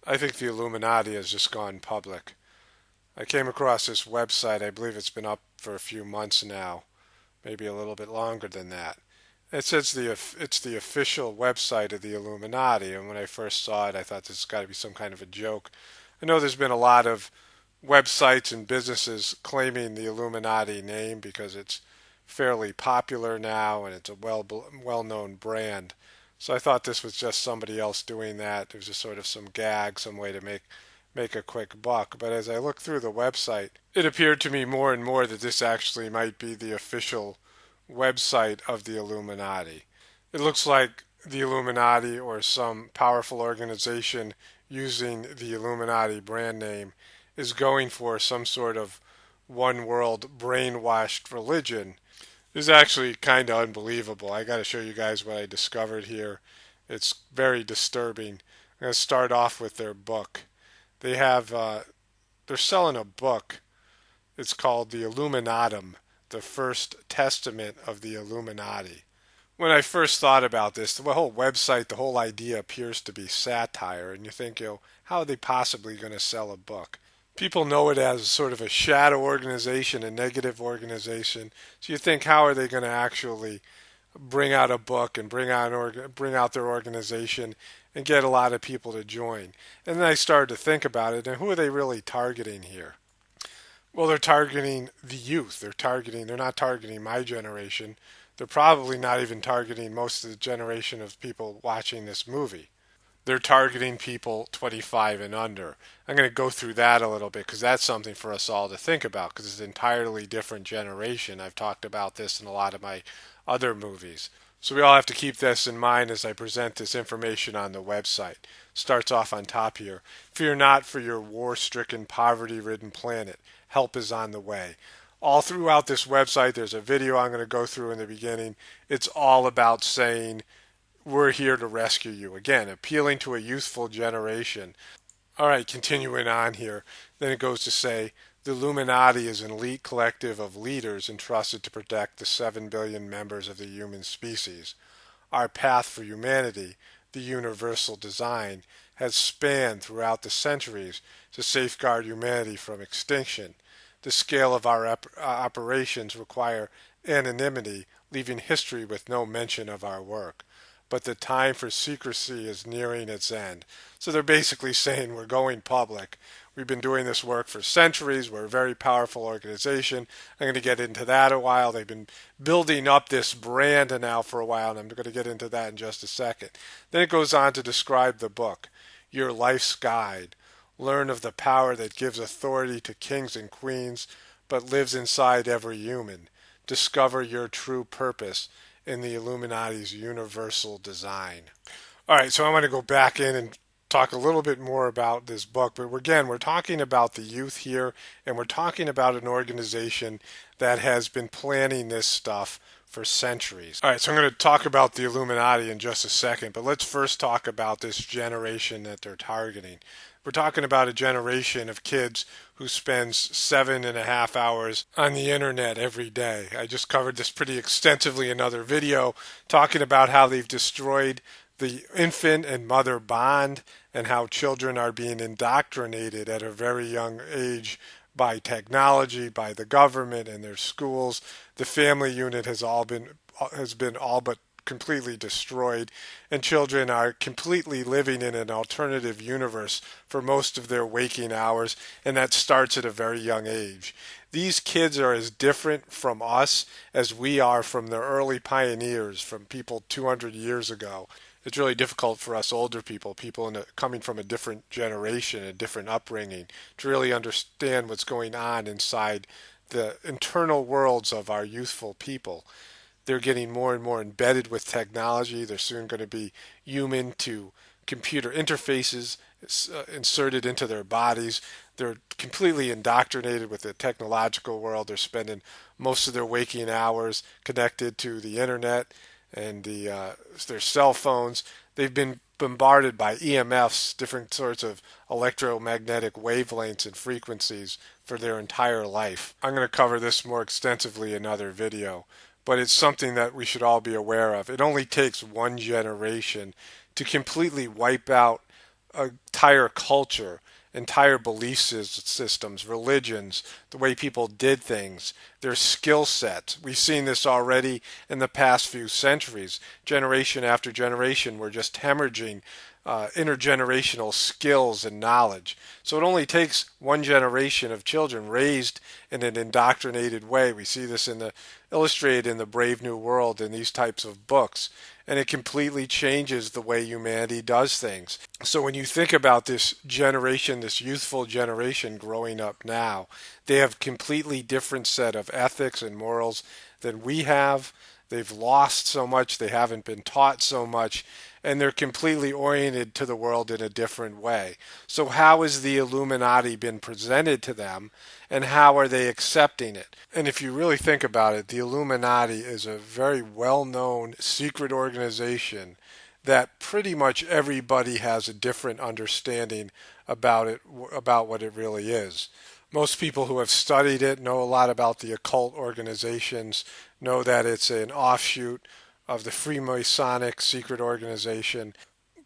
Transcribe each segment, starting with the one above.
I think the Illuminati has just gone public. I came across this website. I believe it's been up for a few months now, maybe a little bit longer than that. It says it's the official website of the Illuminati, and when I first saw it, I thought this has got to be some kind of a joke. I know there's been a lot of websites and businesses claiming the Illuminati name because it's fairly popular now and it's a well-known brand. So I thought this was just somebody else doing that. It was just sort of some gag, some way to make a quick buck. But as I looked through the website, it appeared to me more and more that this actually might be the official website of the Illuminati. It looks like the Illuminati or some powerful organization using the Illuminati brand name is going for some sort of one world brainwashed religion. This is actually kind of unbelievable. I got to show you guys what I discovered here. It's very disturbing. I'm going to start off with their book. They have they're selling a book. It's called The Illuminatum, the First Testament of the Illuminati. When I first thought about this, the whole website, the whole idea appears to be satire, and you think, how are they possibly going to sell a book? People know it as sort of a shadow organization, a negative organization. So you think, how are they going to actually bring out a book and bring out their organization and get a lot of people to join? And then I started to think about it, and who are they really targeting here? Well, they're targeting the youth. They're not targeting my generation. They're probably not even targeting most of the generation of people watching this movie. They're targeting people 25 and under. I'm going to go through that a little bit because that's something for us all to think about because it's an entirely different generation. I've talked about this in a lot of my other movies. So we all have to keep this in mind as I present this information on the website. Starts off on top here. Fear not for your war-stricken, poverty-ridden planet. Help is on the way. All throughout this website, there's a video I'm going to go through in the beginning. It's all about saying, we're here to rescue you. Again, appealing to a youthful generation. All right, continuing on here. Then it goes to say, the Illuminati is an elite collective of leaders entrusted to protect the 7 billion members of the human species. Our path for humanity, the universal design, has spanned throughout the centuries to safeguard humanity from extinction. The scale of our operations require anonymity, leaving history with no mention of our work. But the time for secrecy is nearing its end. So they're basically saying we're going public. We've been doing this work for centuries. We're a very powerful organization. I'm going to get into that a while. They've been building up this brand now for a while, and I'm going to get into that in just a second. Then it goes on to describe the book, Your Life's Guide. Learn of the power that gives authority to kings and queens, but lives inside every human. Discover your true purpose in the Illuminati's universal design. All right, so I want to go back in and talk a little bit more about this book, but again, we're talking about the youth here, and we're talking about an organization that has been planning this stuff for centuries. All right, so I'm going to talk about the Illuminati in just a second, but let's first talk about this generation that they're targeting. We're talking about a generation of kids who spends 7.5 hours on the internet every day. I just covered this pretty extensively in another video, talking about how they've destroyed the infant and mother bond and how children are being indoctrinated at a very young age by technology, by the government and their schools. The family unit has been all but completely destroyed, and children are completely living in an alternative universe for most of their waking hours, and that starts at a very young age. These kids are as different from us as we are from the early pioneers, from people 200 years ago. It's really difficult for us older people, coming from a different generation, a different upbringing, to really understand what's going on inside the internal worlds of our youthful people. They're getting more and more embedded with technology. They're soon going to be human to computer interfaces inserted into their bodies. They're completely indoctrinated with the technological world. They're spending most of their waking hours connected to the internet and their cell phones. They've been bombarded by EMFs, different sorts of electromagnetic wavelengths and frequencies for their entire life. I'm going to cover this more extensively in another video, but it's something that we should all be aware of. It only takes one generation to completely wipe out entire culture, entire belief systems, religions, the way people did things, their skill sets. We've seen this already in the past few centuries. Generation after generation, we're just hemorrhaging intergenerational skills and knowledge. So it only takes one generation of children raised in an indoctrinated way. We see this in the illustrated in the Brave New World in these types of books, and it completely changes the way humanity does things. So when you think about this generation, this youthful generation growing up now, they have completely different set of ethics and morals than we have. They've lost so much, they haven't been taught so much, and they're completely oriented to the world in a different way. So how has the Illuminati been presented to them, and how are they accepting it? And if you really think about it, the Illuminati is a very well-known secret organization that pretty much everybody has a different understanding about it, about what it really is. Most people who have studied it know a lot about the occult organizations, know that it's an offshoot of the Freemasonic secret organization.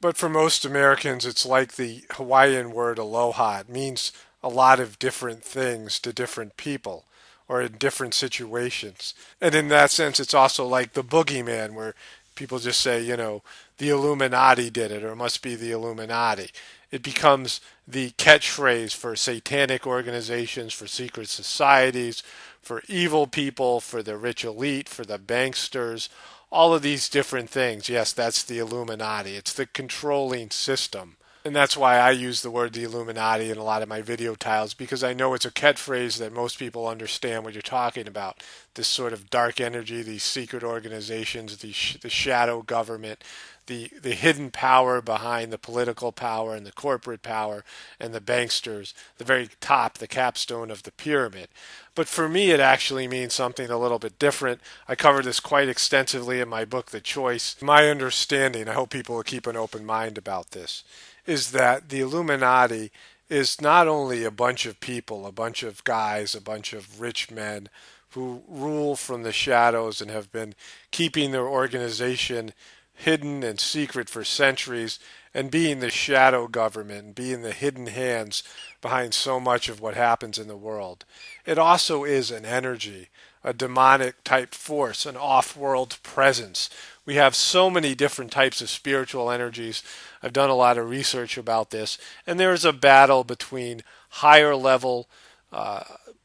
But for most Americans, it's like the Hawaiian word aloha. It means a lot of different things to different people or in different situations. And in that sense, it's also like the boogeyman, where people just say, the Illuminati did it, or it must be the Illuminati. It becomes the catchphrase for satanic organizations, for secret societies, for evil people, for the rich elite, for the banksters, all of these different things. Yes, that's the Illuminati. It's the controlling system. And that's why I use the word the Illuminati in a lot of my video titles, because I know it's a catchphrase that most people understand what you're talking about. This sort of dark energy, these secret organizations, the shadow government, the hidden power behind the political power and the corporate power and the banksters, the very top, the capstone of the pyramid. But for me, it actually means something a little bit different. I cover this quite extensively in my book, The Choice. My understanding, I hope people will keep an open mind about this, is that the Illuminati is not only a bunch of people, a bunch of guys, a bunch of rich men who rule from the shadows and have been keeping their organization hidden and secret for centuries, and being the shadow government and being the hidden hands behind so much of what happens in the world. It also is an energy, a demonic type force, an off-world presence. We have so many different types of spiritual energies. I've done a lot of research about this, and there is a battle between higher level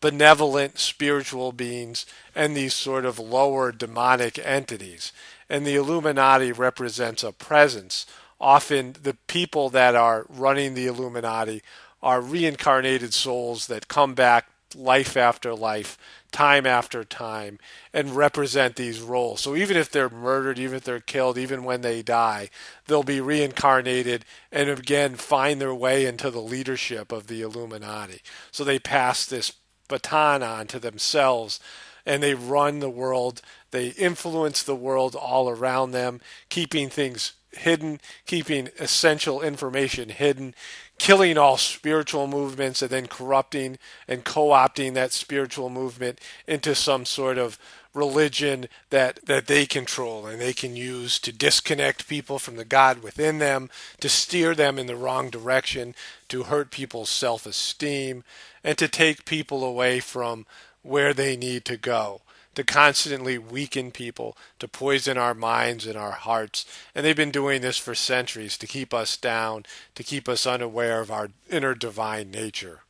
benevolent spiritual beings and these sort of lower demonic entities. And the Illuminati represents a presence. Often the people that are running the Illuminati are reincarnated souls that come back life after life, time after time, and represent these roles. So even if they're murdered, even if they're killed, even when they die, they'll be reincarnated and again find their way into the leadership of the Illuminati. So they pass this baton on to themselves, and they run the world. They influence the world all around them, keeping things hidden, keeping essential information hidden, killing all spiritual movements, and then corrupting and co-opting that spiritual movement into some sort of religion that they control and they can use to disconnect people from the God within them, to steer them in the wrong direction, to hurt people's self-esteem, and to take people away from where they need to go, to constantly weaken people, to poison our minds and our hearts. And they've been doing this for centuries to keep us down, to keep us unaware of our inner divine nature.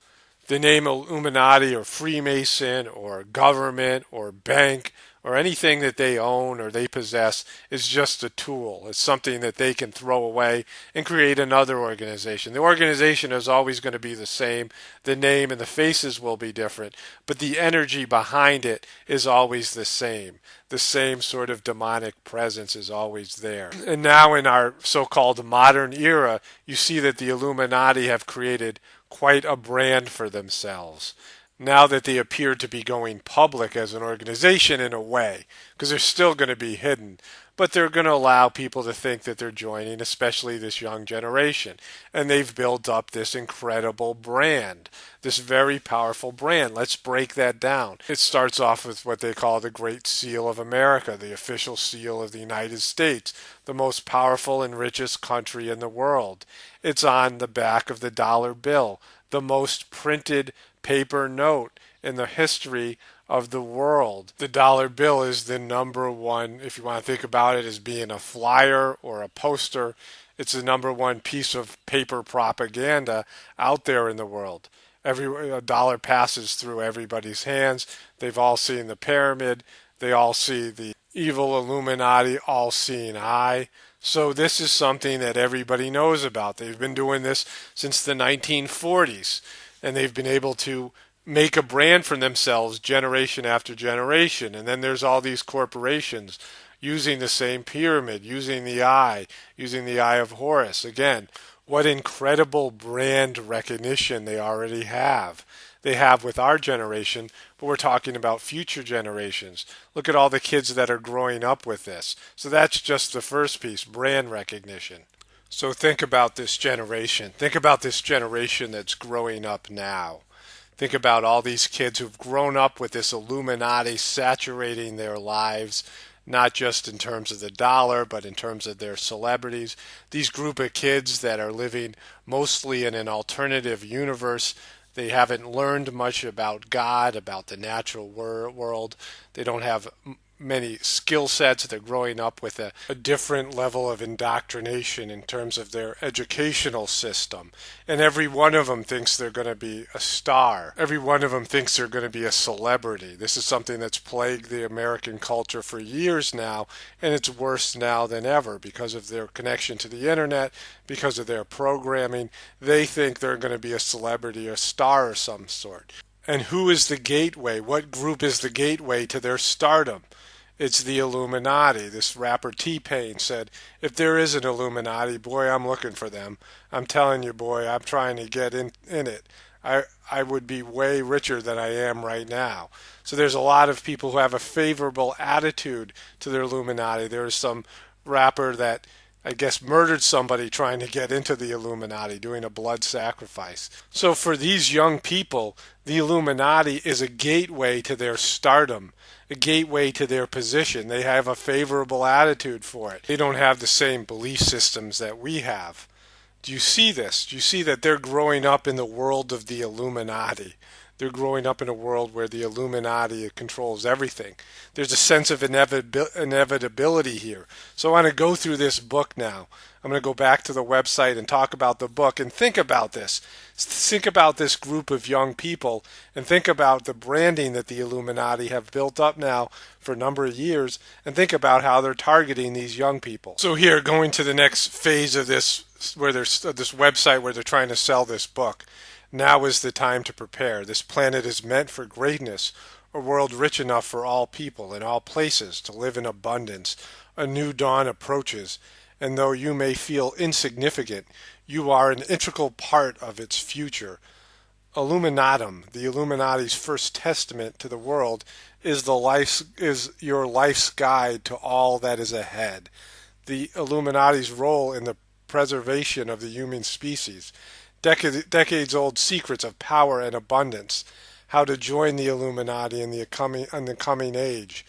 The name Illuminati or Freemason or government or bank or anything that they own or they possess is just a tool. It's something that they can throw away and create another organization. The organization is always going to be the same. The name and the faces will be different, but the energy behind it is always the same. The same sort of demonic presence is always there. And now in our so-called modern era, you see that the Illuminati have created quite a brand for themselves now that they appear to be going public as an organization in a way, because they're still going to be hidden, but they're going to allow people to think that they're joining, especially this young generation. And they've built up this incredible brand, this very powerful brand. Let's break that down. It starts off with what they call the Great Seal of America, the official seal of the United States, the most powerful and richest country in the world. It's on the back of the dollar bill, the most printed paper note in the history of the world. The dollar bill is the number one, if you want to think about it as being a flyer or a poster, it's the number one piece of paper propaganda out there in the world. A dollar passes through everybody's hands. They've all seen the pyramid. They all see the evil Illuminati, all-seeing eye. So this is something that everybody knows about. They've been doing this since the 1940s, and they've been able to make a brand for themselves generation after generation. And then there's all these corporations using the same pyramid, using the eye of Horus. Again, what incredible brand recognition they already have. They have with our generation, but we're talking about future generations. Look at all the kids that are growing up with this. So that's just the first piece, brand recognition. So think about this generation. Think about this generation that's growing up now. Think about all these kids who've grown up with this Illuminati saturating their lives, not just in terms of the dollar, but in terms of their celebrities. These group of kids that are living mostly in an alternative universe. They haven't learned much about God, about the natural world. They don't have many skill sets. They're growing up with a different level of indoctrination in terms of their educational system. And every one of them thinks they're going to be a star. Every one of them thinks they're going to be a celebrity. This is something that's plagued the American culture for years now, and it's worse now than ever because of their connection to the internet, because of their programming. They think they're going to be a celebrity, a star of some sort. And who is the gateway? What group is the gateway to their stardom? It's the Illuminati. This rapper T-Pain said, if there is an Illuminati, boy, I'm looking for them. I'm telling you, boy, I'm trying to get in it. I would be way richer than I am right now. So there's a lot of people who have a favorable attitude to their Illuminati. There's some rapper that I guess murdered somebody trying to get into the Illuminati, doing a blood sacrifice. So for these young people, the Illuminati is a gateway to their stardom, a gateway to their position. They have a favorable attitude for it. They don't have the same belief systems that we have. Do you see this? Do you see that they're growing up in the world of the Illuminati? They're growing up in a world where the Illuminati controls everything. There's a sense of inevitability here. So I want to go through this book now. I'm going to go back to the website and talk about the book and think about this. Think about this group of young people and think about the branding that the Illuminati have built up now for a number of years and think about how they're targeting these young people. So here, going to the next phase of this, where there's this website where they're trying to sell this book. Now is the time to prepare. This planet is meant for greatness, a world rich enough for all people in all places to live in abundance. A new dawn approaches, and though you may feel insignificant, you are an integral part of its future. Illuminatum, the Illuminati's first testament to the world, is your life's guide to all that is ahead. The Illuminati's role in the preservation of the human species. Decades-old secrets of power and abundance, how to join the Illuminati in the coming age,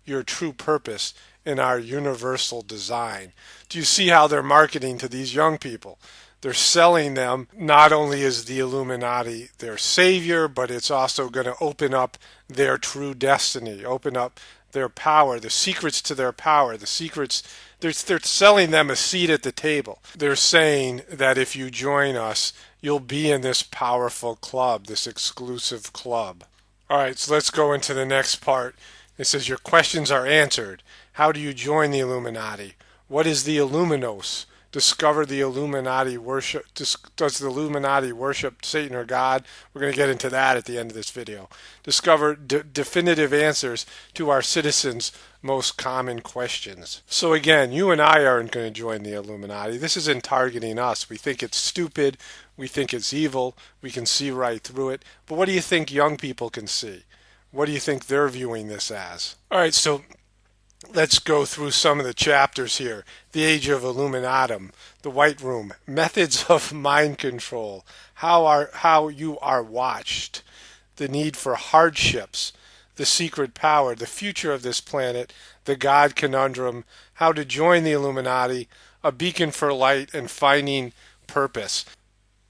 your true purpose in our universal design. Do you see how they're marketing to these young people? They're selling them not only is the Illuminati their savior, but it's also going to open up their true destiny, open up their power, the secrets to their power, the secrets. They're selling them a seat at the table. They're saying that if you join us, you'll be in this powerful club, this exclusive club. All right, so let's go into the next part. It says your questions are answered. How do you join the Illuminati? What is the Illuminos? Discover the Illuminati worship. Does the Illuminati worship Satan or God? We're going to get into that at the end of this video. Discover definitive answers to our citizens' most common questions. So again, you and I aren't going to join the Illuminati. This isn't targeting us. We think it's stupid. We think it's evil. We can see right through it. But what do you think young people can see? What do you think they're viewing this as? All right, so Let's go through some of the chapters here. The Age of Illuminatum, the White Room, Methods of Mind Control, how you are watched, the need for hardships, the secret power, the future of this planet, the God conundrum, how to join the Illuminati, a beacon for light, and finding purpose.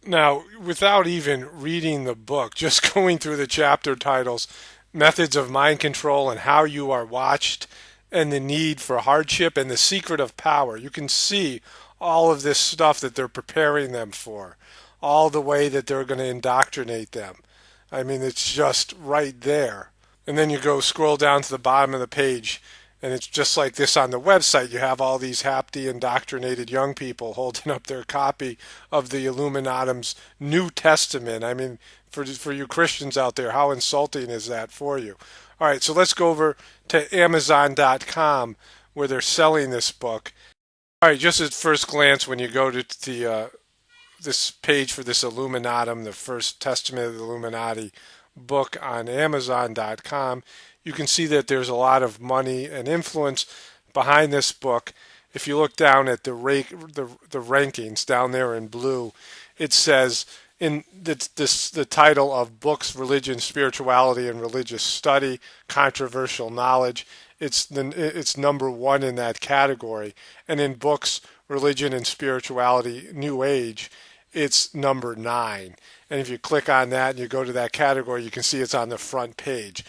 Now, without even reading the book, just going through the chapter titles, Methods of Mind Control and How You Are Watched, and the Need for Hardship, and the Secret of Power, you can see all of this stuff that they're preparing them for, all the way that they're going to indoctrinate them. I mean, it's just right there. And then you go scroll down to the bottom of the page, and it's just like this on the website. You have all these happy, indoctrinated young people holding up their copy of the Illuminatum's New Testament. I mean, for you Christians out there, how insulting is that for you? All right, so let's go over to Amazon.com where they're selling this book. All right, just at first glance, when you go to the this page for this Illuminatum, the First Testament of the Illuminati book on Amazon.com, you can see that there's a lot of money and influence behind this book. If you look down at the rankings down there in blue, it says in the title of Books, Religion, Spirituality, and Religious Study, Controversial Knowledge, it's number one in that category. And in Books, Religion, and Spirituality, New Age, it's number 9. And if you click on that and you go to that category, you can see it's on the front page.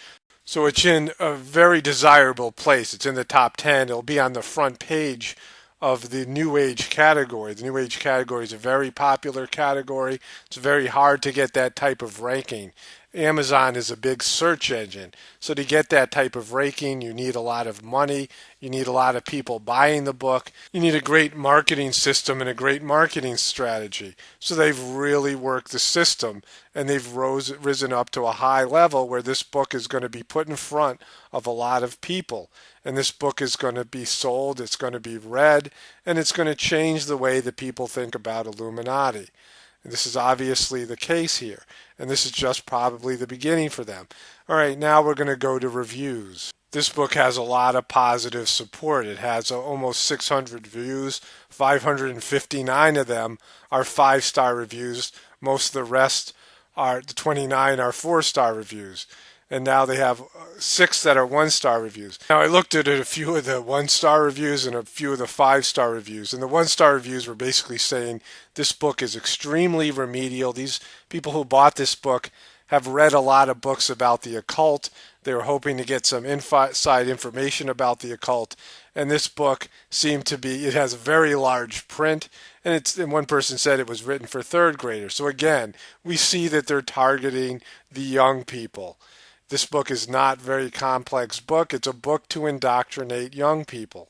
So it's in a very desirable place. It's in the top 10. It'll be on the front page of the New Age category. The New Age category is a very popular category. It's very hard to get that type of ranking. Amazon is a big search engine. So to get that type of ranking, you need a lot of money. You need a lot of people buying the book. You need a great marketing system and a great marketing strategy. So they've really worked the system, and they've risen up to a high level where this book is going to be put in front of a lot of people. And this book is going to be sold, it's going to be read, and it's going to change the way that people think about Illuminati. And this is obviously the case here, and this is just probably the beginning for them. All right, now we're going to go to reviews. This book has a lot of positive support. It has almost 600 reviews. 559 of them are 5-star reviews. Most of the rest the 29 are 4-star reviews. And now they have 6 that are 1-star reviews. Now I looked at a few of the 1-star reviews and a few of the 5-star reviews, and the 1-star reviews were basically saying this book is extremely remedial. These people who bought this book have read a lot of books about the occult. They were hoping to get some inside information about the occult, and this book seemed to be, it has a very large print, and one person said it was written for 3rd graders. So again, we see that they're targeting the young people. This book is not a very complex book. It's a book to indoctrinate young people.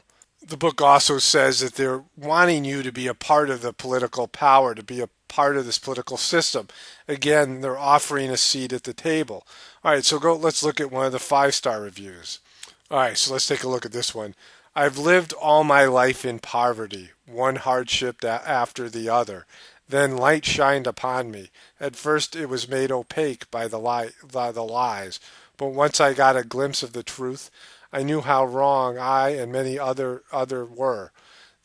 The book also says that they're wanting you to be a part of the political power, to be a part of this political system. Again, they're offering a seat at the table. All right, so let's look at one of the 5-star reviews. All right, so let's take a look at this one. I've lived all my life in poverty, one hardship after the other. Then light shined upon me. At first it was made opaque by the lies, but once I got a glimpse of the truth, I knew how wrong I and many other were.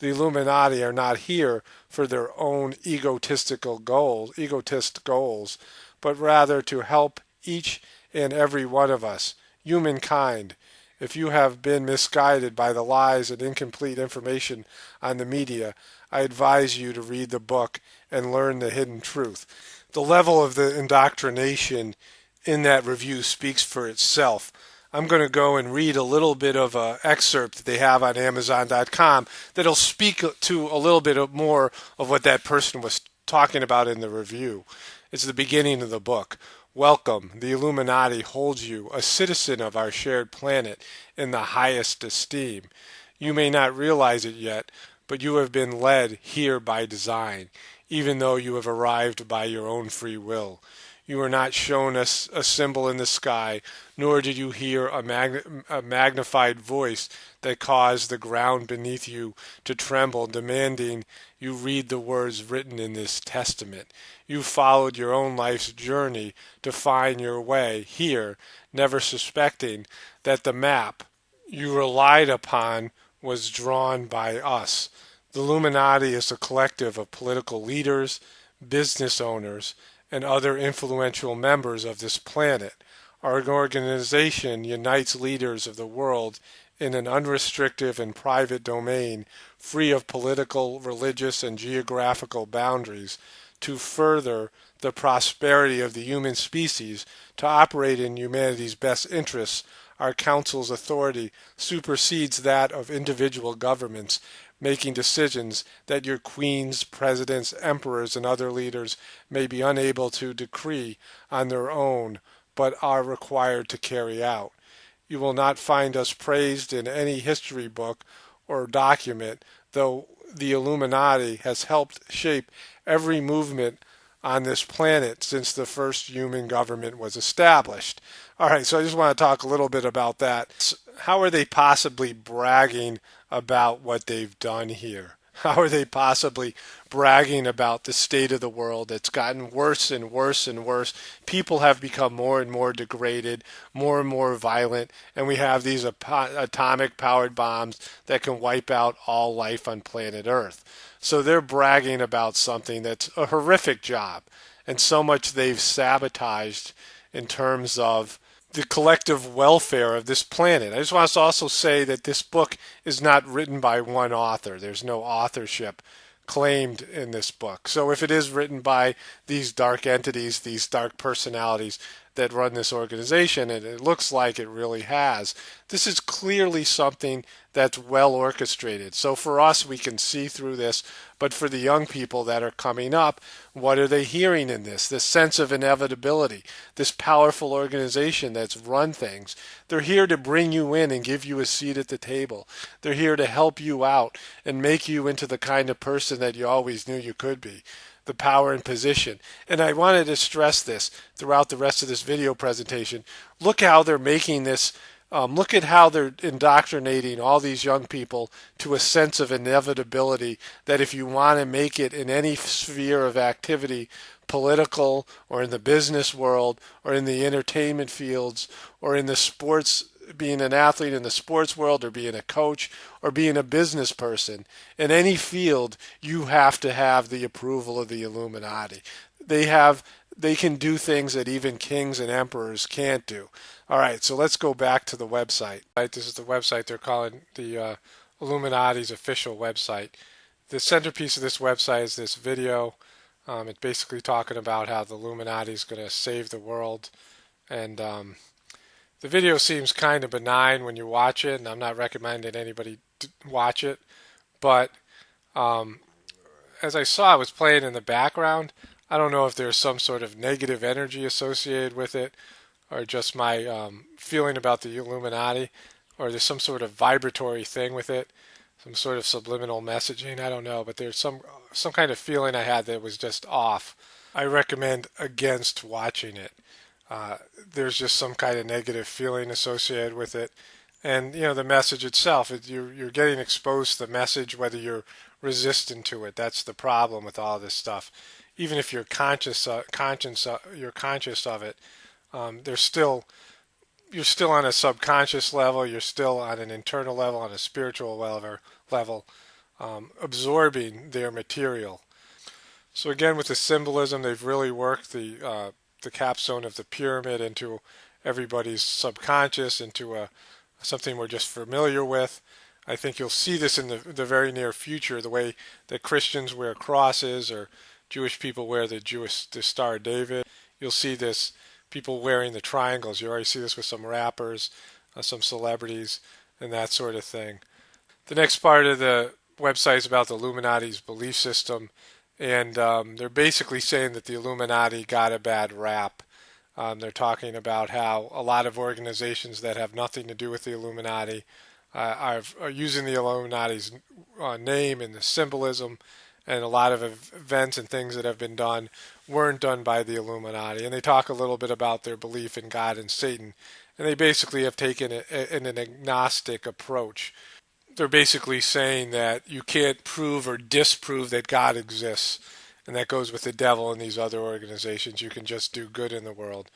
The Illuminati are not here for their own egotist goals, but rather to help each and every one of us, humankind. If you have been misguided by the lies and incomplete information on the media, I advise you to read the book and learn the hidden truth. The level of the indoctrination in that review speaks for itself. I'm going to go and read a little bit of an excerpt that they have on Amazon.com that'll speak to a little bit more of what that person was talking about in the review. It's the beginning of the book. Welcome. The Illuminati holds you, a citizen of our shared planet, in the highest esteem. You may not realize it yet, but you have been led here by design, even though you have arrived by your own free will. You were not shown a symbol in the sky, nor did you hear a magnified voice that caused the ground beneath you to tremble, demanding you read the words written in this testament. You followed your own life's journey to find your way here, never suspecting that the map you relied upon was drawn by us. The Illuminati is a collective of political leaders, business owners, and other influential members of this planet. Our organization unites leaders of the world in an unrestricted and private domain, free of political, religious, and geographical boundaries, to further the prosperity of the human species, to operate in humanity's best interests. Our council's authority supersedes that of individual governments, making decisions that your queens, presidents, emperors, and other leaders may be unable to decree on their own, but are required to carry out. You will not find us praised in any history book or document, though the Illuminati has helped shape every movement on this planet since the first human government was established. All right, so I just want to talk a little bit about that. How are they possibly bragging about what they've done here? How are they possibly bragging about the state of the world that's gotten worse and worse and worse? People have become more and more degraded, more and more violent, and we have these atomic powered bombs that can wipe out all life on planet Earth. So they're bragging about something that's a horrific job, and so much they've sabotaged in terms of the collective welfare of this planet. I just want to also say that this book is not written by one author. There's no authorship claimed in this book. So if it is written by these dark entities, these dark personalities that run this organization, and it looks like it really has, this is clearly something that's well orchestrated. So for us, we can see through this, but for the young people that are coming up, what are they hearing in this? This sense of inevitability, this powerful organization that's run things. They're here to bring you in and give you a seat at the table. They're here to help you out and make you into the kind of person that you always knew you could be. The power and position. And I wanted to stress this throughout the rest of this video presentation. Look how they're making this, look at how they're indoctrinating all these young people to a sense of inevitability that if you want to make it in any sphere of activity, political or in the business world or in the entertainment fields or in the sports, being an athlete in the sports world or being a coach or being a business person, in any field, you have to have the approval of the Illuminati. They can do things that even kings and emperors can't do. All right, so let's go back to the website. Right, this is the website they're calling the Illuminati's official website. The centerpiece of this website is this video. It's basically talking about how the Illuminati is going to save the world, and the video seems kind of benign when you watch it, and I'm not recommending anybody to watch it, but as I saw it was playing in the background, I don't know if there's some sort of negative energy associated with it, or just my feeling about the Illuminati, or there's some sort of vibratory thing with it, some sort of subliminal messaging, I don't know, but there's some kind of feeling I had that was just off. I recommend against watching it. There's just some kind of negative feeling associated with it. And, the message itself, you're getting exposed to the message, whether you're resistant to it. That's the problem with all this stuff. Even if you're conscious of it, you're still on a subconscious level, you're still on an internal level, on a spiritual level, absorbing their material. So again, with the symbolism, they've really worked the capstone of the pyramid into everybody's subconscious, into something we're just familiar with. I think you'll see this in the very near future, the way that Christians wear crosses or Jewish people wear the Star of David. You'll see this, people wearing the triangles. You already see this with some rappers, some celebrities, and that sort of thing. The next part of the website is about the Illuminati's belief system. And they're basically saying that the Illuminati got a bad rap. They're talking about how a lot of organizations that have nothing to do with the Illuminati are using the Illuminati's name and the symbolism, and a lot of events and things that have been done weren't done by the Illuminati. And they talk a little bit about their belief in God and Satan. And they basically have taken an agnostic approach. They're basically saying that you can't prove or disprove that God exists, and that goes with the devil and these other organizations. You can just do good in the world.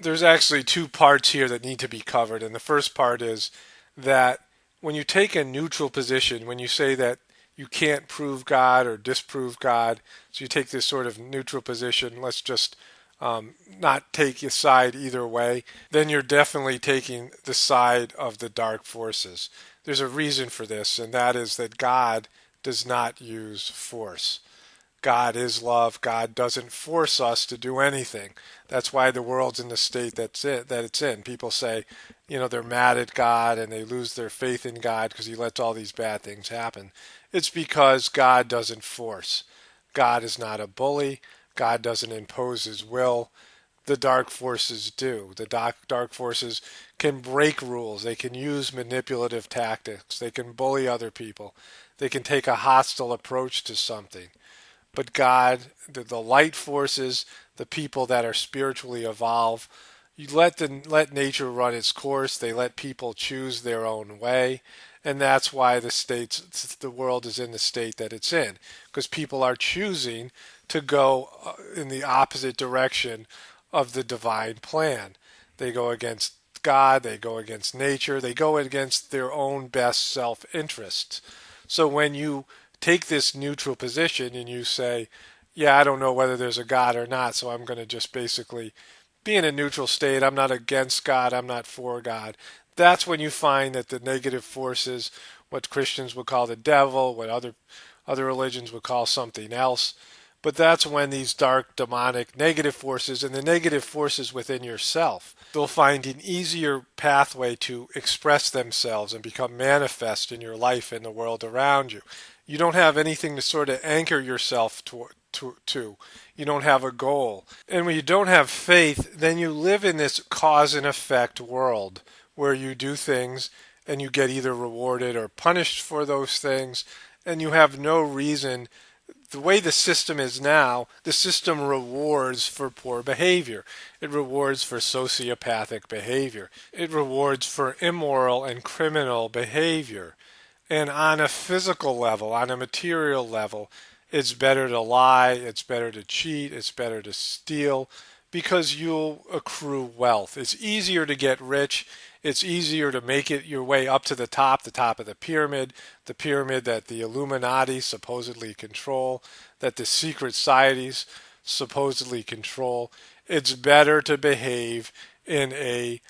There's actually two parts here that need to be covered, and the first part is that when you take a neutral position, when you say that you can't prove God or disprove God, so you take this sort of neutral position, let's just not take a side either way, then you're definitely taking the side of the dark forces. There's a reason for this, and that is that God does not use force. God is love. God doesn't force us to do anything. That's why the world's in the state that it's in. People say, they're mad at God and they lose their faith in God because he lets all these bad things happen. It's because God doesn't force. God is not a bully. God doesn't impose his will. The dark forces do. The dark forces can break rules. They can use manipulative tactics. They can bully other people. They can take a hostile approach to something. But God, the light forces, the people that are spiritually evolved, you let nature run its course. They let people choose their own way, and that's why the world is in the state that it's in, because people are choosing to go in the opposite direction of the divine plan. They go against God. They go against nature. They go against their own best self-interest. So when you take this neutral position and you say, yeah, I don't know whether there's a God or not, so I'm going to just basically be in a neutral state. I'm not against God. I'm not for God. That's when you find that the negative forces, what Christians would call the devil, what other religions would call something else, but that's when these dark, demonic, negative forces and the negative forces within yourself, they'll find an easier pathway to express themselves and become manifest in your life and the world around you. You don't have anything to sort of anchor yourself to. You don't have a goal. And when you don't have faith, then you live in this cause and effect world where you do things and you get either rewarded or punished for those things, and you have no reason. The way the system is now, the system rewards for poor behavior. It rewards for sociopathic behavior. It rewards for immoral and criminal behavior. And on a physical level, on a material level, it's better to lie, it's better to cheat, it's better to steal, because you'll accrue wealth. It's easier to get rich. It's easier to make it your way up to the top of the pyramid that the Illuminati supposedly control, that the secret societies supposedly control. It's better to behave in a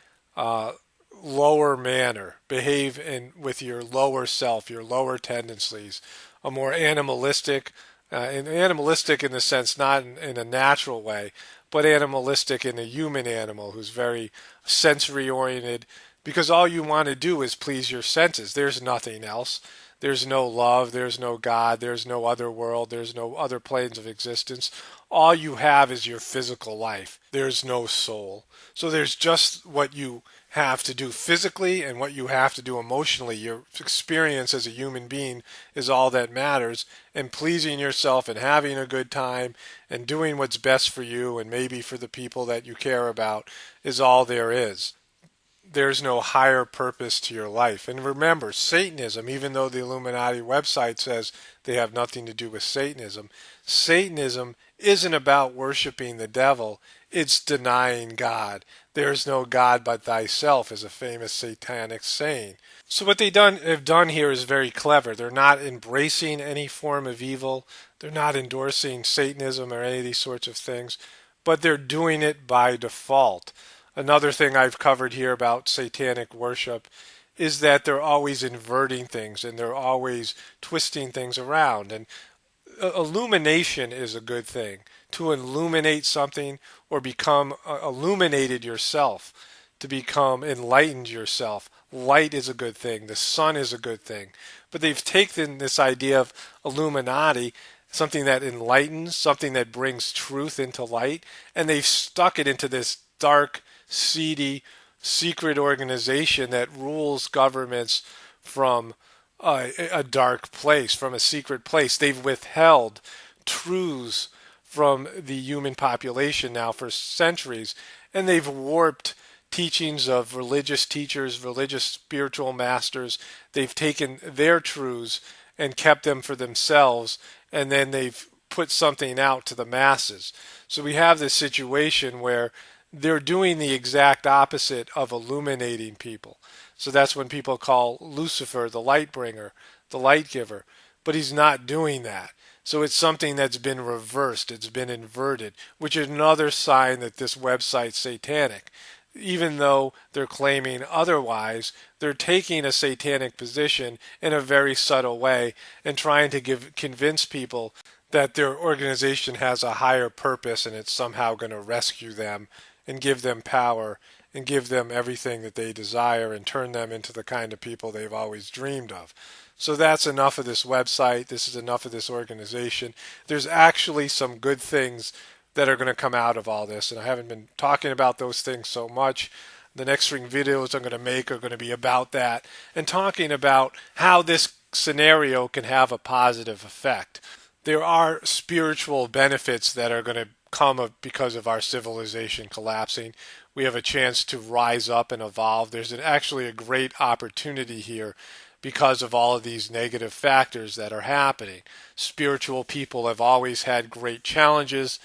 lower manner, behave with your lower self, your lower tendencies, a more animalistic, and animalistic in the sense not in a natural way, but animalistic in a human animal who's very sensory oriented, because all you want to do is please your senses. There's nothing else. There's no love, there's no God, there's no other world, there's no other planes of existence. All you have is your physical life. There's no soul. So there's just what you have to do physically and what you have to do emotionally. Your experience as a human being is all that matters, and pleasing yourself and having a good time and doing what's best for you and maybe for the people that you care about is all there is. There's no higher purpose to your life. And remember, Satanism, even though the Illuminati website says they have nothing to do with Satanism, Satanism isn't about worshiping the devil, it's denying God. There's no God but thyself is a famous satanic saying. So what have done here is very clever. They're not embracing any form of evil. They're not endorsing Satanism or any of these sorts of things, but they're doing it by default. Another thing I've covered here about satanic worship is that they're always inverting things and they're always twisting things around. And illumination is a good thing. To illuminate something or become illuminated yourself, to become enlightened yourself. Light is a good thing. The sun is a good thing. But they've taken this idea of Illuminati, something that enlightens, something that brings truth into light, and they've stuck it into this dark, seedy, secret organization that rules governments from a dark place, from a secret place. They've withheld truths from the human population now for centuries, and they've warped teachings of religious teachers, religious spiritual masters. They've taken their truths and kept them for themselves, and then they've put something out to the masses. So we have this situation where they're doing the exact opposite of illuminating people. So that's when people call Lucifer the light bringer, the light giver. But he's not doing that. So it's something that's been reversed, it's been inverted, which is another sign that this website's satanic. Even though they're claiming otherwise, they're taking a satanic position in a very subtle way and trying to convince people that their organization has a higher purpose and it's somehow going to rescue them and give them power and give them everything that they desire and turn them into the kind of people they've always dreamed of. So that's enough of this website. This is enough of this organization. There's actually some good things that are going to come out of all this, and I haven't been talking about those things so much. The next string videos I'm going to make are going to be about that and talking about how this scenario can have a positive effect. There are spiritual benefits that are going to come because of our civilization collapsing. We have a chance to rise up and evolve. There's actually a great opportunity here because of all of these negative factors that are happening. Spiritual people have always had great challenges.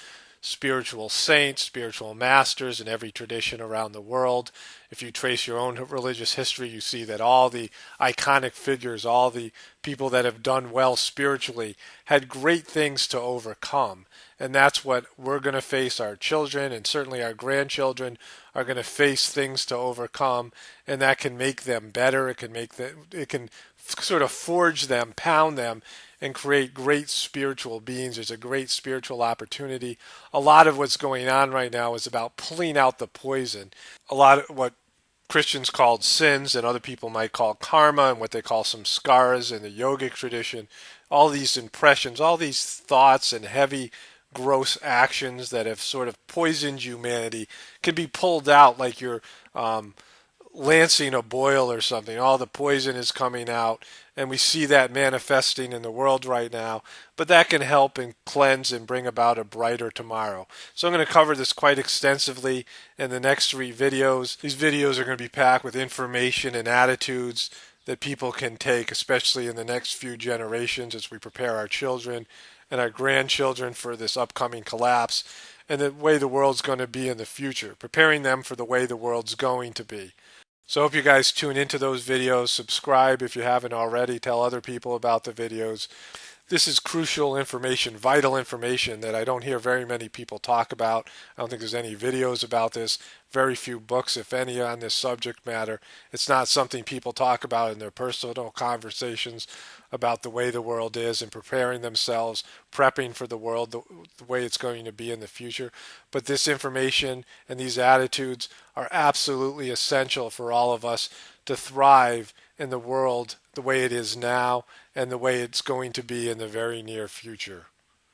Spiritual saints, spiritual masters in every tradition around the world. If you trace your own religious history, you see that all the iconic figures, all the people that have done well spiritually, had great things to overcome. And that's what we're going to face. Our children and certainly our grandchildren are going to face things to overcome, and that can make them better. It can sort of forge them, pound them, and create great spiritual beings. There's a great spiritual opportunity. A lot of what's going on right now is about pulling out the poison. A lot of what Christians called sins and other people might call karma and what they call some scars in the yogic tradition, all these impressions, all these thoughts and heavy, gross actions that have sort of poisoned humanity can be pulled out like you're lancing a boil or something. All the poison is coming out, and we see that manifesting in the world right now, but that can help and cleanse and bring about a brighter tomorrow. So I'm going to cover this quite extensively in the next 3 videos. These videos are going to be packed with information and attitudes that people can take, especially in the next few generations as we prepare our children and our grandchildren for this upcoming collapse and the way the world's going to be in the future, preparing them for the way the world's going to be. So I hope you guys tune into those videos. Subscribe if you haven't already. Tell other people about the videos. This is crucial information, vital information that I don't hear very many people talk about. I don't think there's any videos about this. Very few books, if any, on this subject matter. It's not something people talk about in their personal conversations about the way the world is and preparing themselves, prepping for the world, the way it's going to be in the future. But this information and these attitudes are absolutely essential for all of us to thrive in the world the way it is now and the way it's going to be in the very near future.